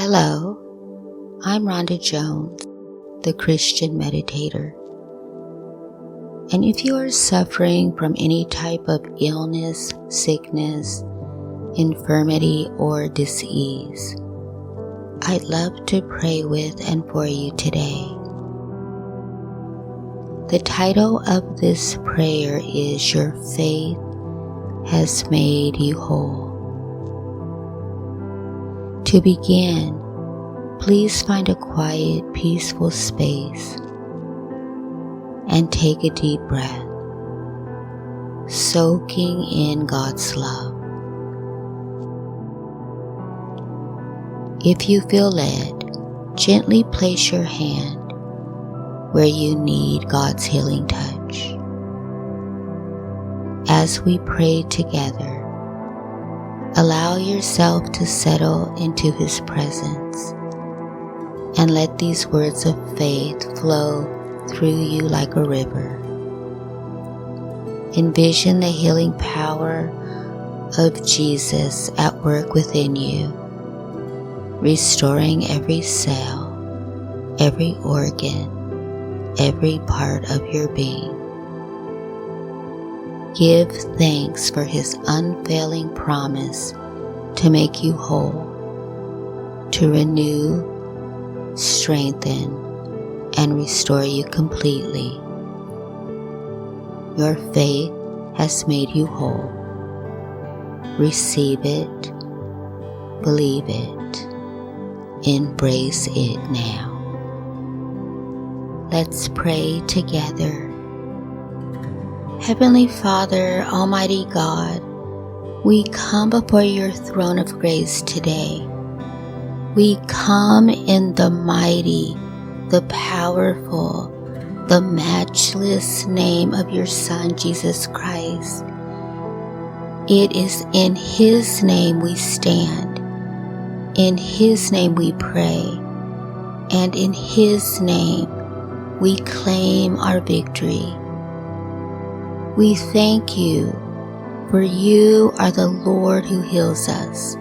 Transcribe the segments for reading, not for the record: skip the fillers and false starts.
Hello, I'm Rhonda Jones, the Christian Meditator. And if you are suffering from any type of illness, sickness, infirmity, or disease, I'd love to pray with and for you today. The title of this prayer is Your Faith Has Made You Whole. To begin, please find a quiet, peaceful space and take a deep breath, soaking in God's love. If you feel led, gently place your hand where you need God's healing touch. As we pray together, allow yourself to settle into His presence and let these words of faith flow through you like a river. Envision the healing power of Jesus at work within you, restoring every cell, every organ, every part of your being. Give thanks for His unfailing promise to make you whole, to renew, strengthen, and restore you completely. Your faith has made you whole. Receive it, believe it, embrace it now. Let's pray together. Heavenly Father, Almighty God, we come before your throne of grace today. We come in the mighty, the powerful, the matchless name of your Son, Jesus Christ. It is in His name we stand, in His name we pray, and in His name we claim our victory. We thank you, for you are the Lord who heals us.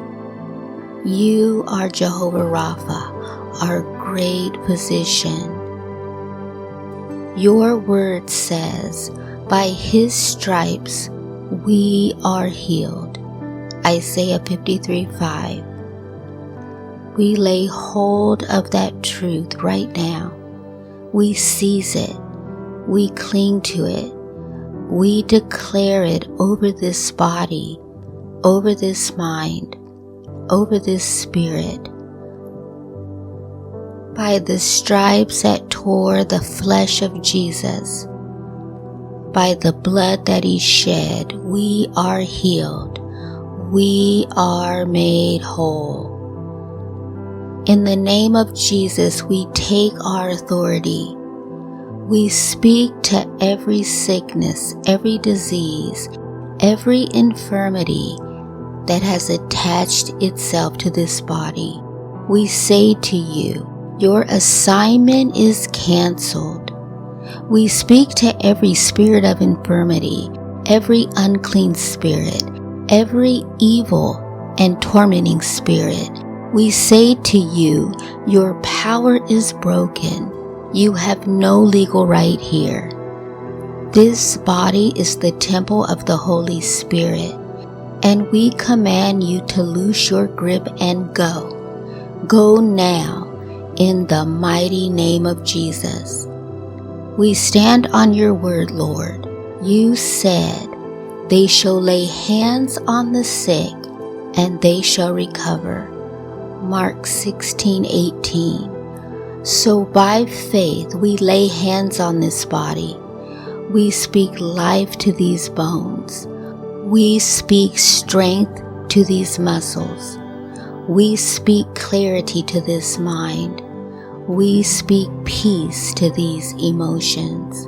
You are Jehovah Rapha, our great physician. Your word says, by His stripes we are healed. Isaiah 53:5. We lay hold of that truth right now. We seize it. We cling to it. We declare it over this body, over this mind, over this spirit. By the stripes that tore the flesh of Jesus, by the blood that He shed, we are healed. We are made whole. In the name of Jesus, we take our authority. We speak to every sickness, every disease, every infirmity that has attached itself to this body. We say to you, your assignment is canceled. We speak to every spirit of infirmity, every unclean spirit, every evil and tormenting spirit. We say to you, your power is broken. You have no legal right here. This body is the temple of the Holy Spirit, and we command you to loose your grip and go. Go now in the mighty name of Jesus. We stand on your word, Lord. You said, they shall lay hands on the sick and they shall recover. Mark 16:18. So by faith we lay hands on this body. We speak life to these bones. We speak strength to these muscles. We speak clarity to this mind. We speak peace to these emotions.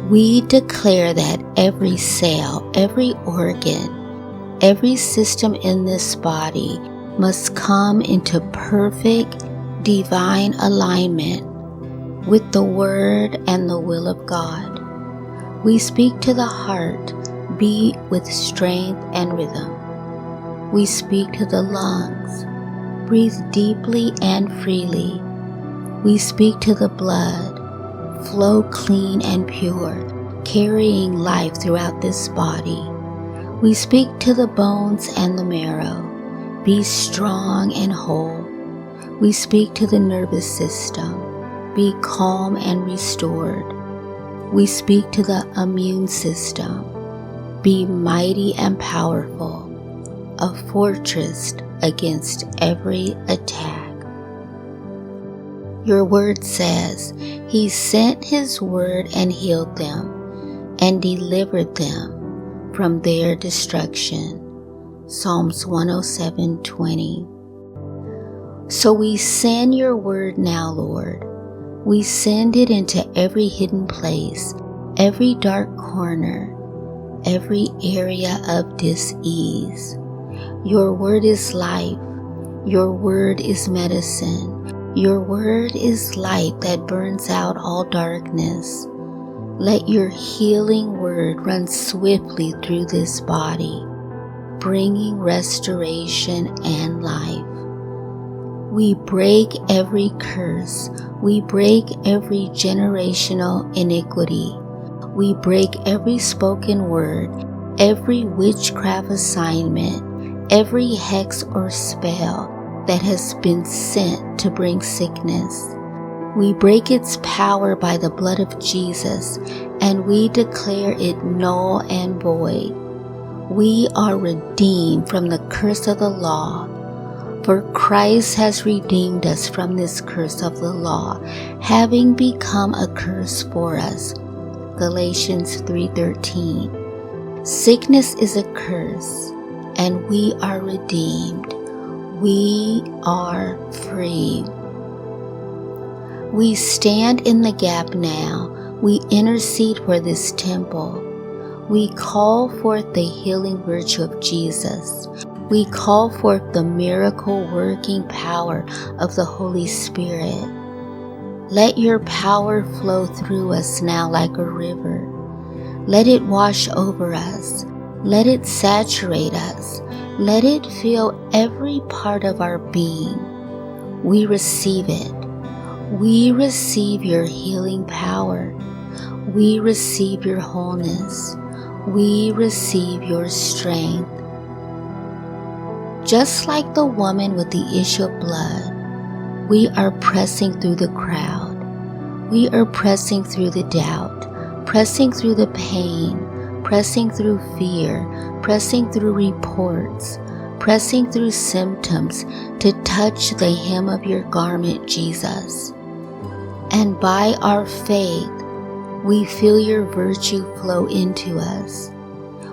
We declare that every cell, every organ, every system in this body must come into perfect divine alignment with the Word and the will of God. We speak to the heart, beat with strength and rhythm. We speak to the lungs, Breathe deeply and freely. We speak to the blood. Flow clean and pure, carrying life throughout this body. We speak to the bones and the marrow. Be strong and whole. We speak to the nervous system. Be calm and restored. We speak to the immune system. Be mighty and powerful, a fortress against every attack. Your word says, He sent His word and healed them and delivered them from their destruction. Psalms 107:20. So we send your word now, Lord. We send it into every hidden place, every dark corner, every area of dis-ease. Your word is life. Your word is medicine. Your word is light that burns out all darkness. Let your healing word run swiftly through this body, bringing restoration and life. We break every curse. We break every generational iniquity. We break every spoken word, every witchcraft assignment, every hex or spell that has been sent to bring sickness. We break its power by the blood of Jesus, and we declare it null and void. We are redeemed from the curse of the law, for Christ has redeemed us from this curse of the law, having become a curse for us. Galatians 3:13. Sickness is a curse, and we are redeemed. We are free. We stand in the gap now. We intercede for this temple. We call forth the healing virtue of Jesus. We call forth the miracle working power of the Holy Spirit. Let your power flow through us now like a river. Let it wash over us. Let it saturate us. Let it fill every part of our being. We receive it. We receive your healing power. We receive your wholeness. We receive your strength. Just like the woman with the issue of blood, we are pressing through the crowd. We are pressing through the doubt, pressing through the pain, pressing through fear, pressing through reports, pressing through symptoms to touch the hem of your garment, Jesus. And by our faith, we feel your virtue flow into us.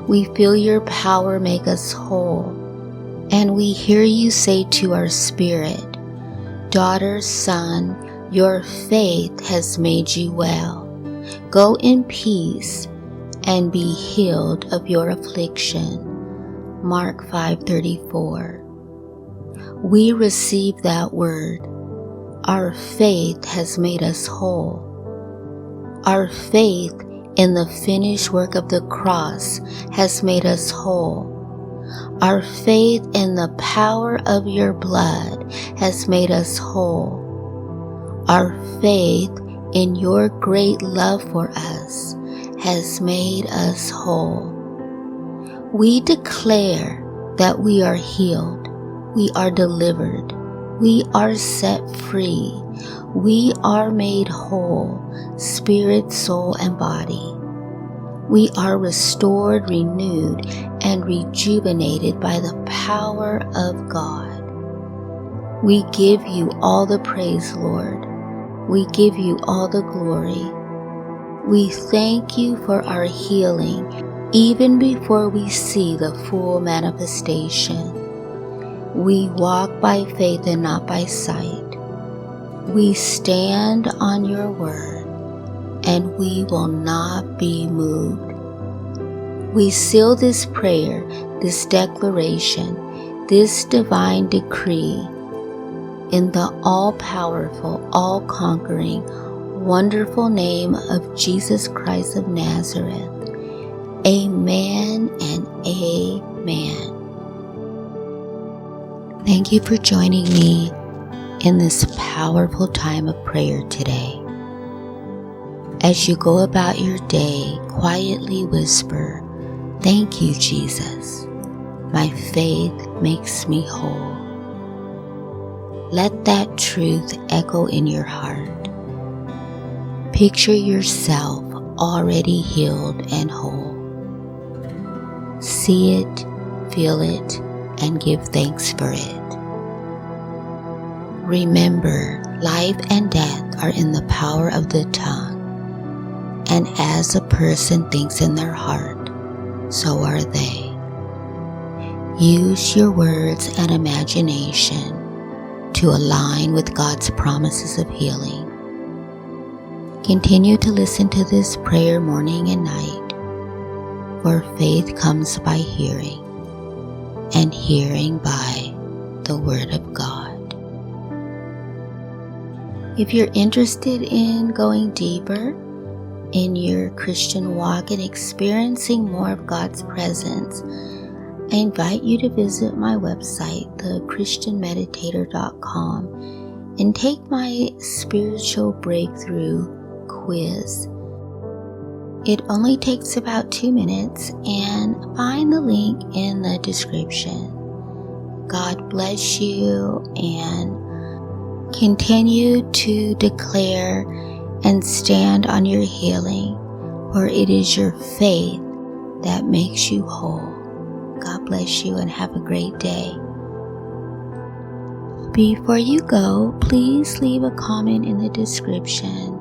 We feel your power make us whole. And we hear you say to our spirit, Daughter, son, your faith has made you well. Go in peace and be healed of your affliction. Mark 5:34. We receive that word. Our faith has made us whole. Our faith in the finished work of the cross has made us whole. Our faith in the power of your blood has made us whole. Our faith in your great love for us has made us whole. We declare that we are healed, we are delivered, we are set free, we are made whole, spirit, soul, and body. We are restored, renewed, and rejuvenated by the power of God. We give you all the praise, Lord. We give you all the glory. We thank you for our healing, even before we see the full manifestation. We walk by faith and not by sight. We stand on your word, and we will not be moved. We seal this prayer, this declaration, this divine decree in the all-powerful, all-conquering, wonderful name of Jesus Christ of Nazareth. Amen and amen. Thank you for joining me in this powerful time of prayer today. As you go about your day, quietly whisper, "Thank you, Jesus. My faith makes me whole." Let that truth echo in your heart. Picture yourself already healed and whole. See it, feel it, and give thanks for it. Remember, life and death are in the power of the tongue, and as a person thinks in their heart, so are they. Use your words and imagination to align with God's promises of healing. Continue to listen to this prayer morning and night, for faith comes by hearing, and hearing by the Word of God. If you're interested in going deeper in your Christian walk and experiencing more of God's presence, I invite you to visit my website, thechristianmeditator.com, and take my spiritual breakthrough quiz. It only takes about 2 minutes, and find the link in the description. God bless you, and continue to declare and stand on your healing, for it is your faith that makes you whole. God bless you and have a great day. Before you go, please leave a comment in the description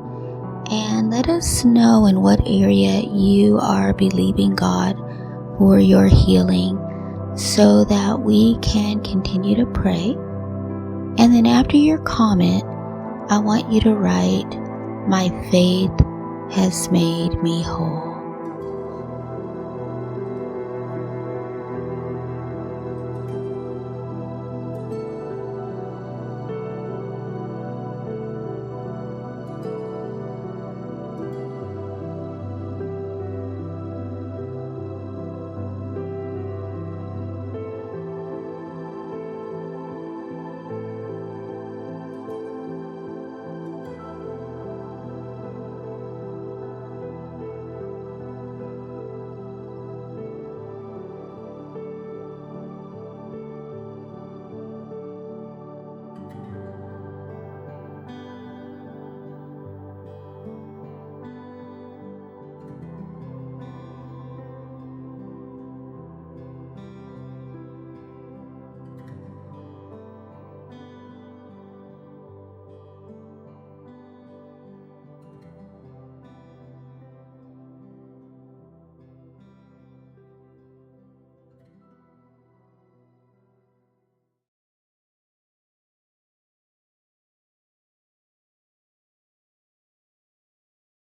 and let us know in what area you are believing God for your healing, so that we can continue to pray. And then after your comment, I want you to write, "My faith has made me whole."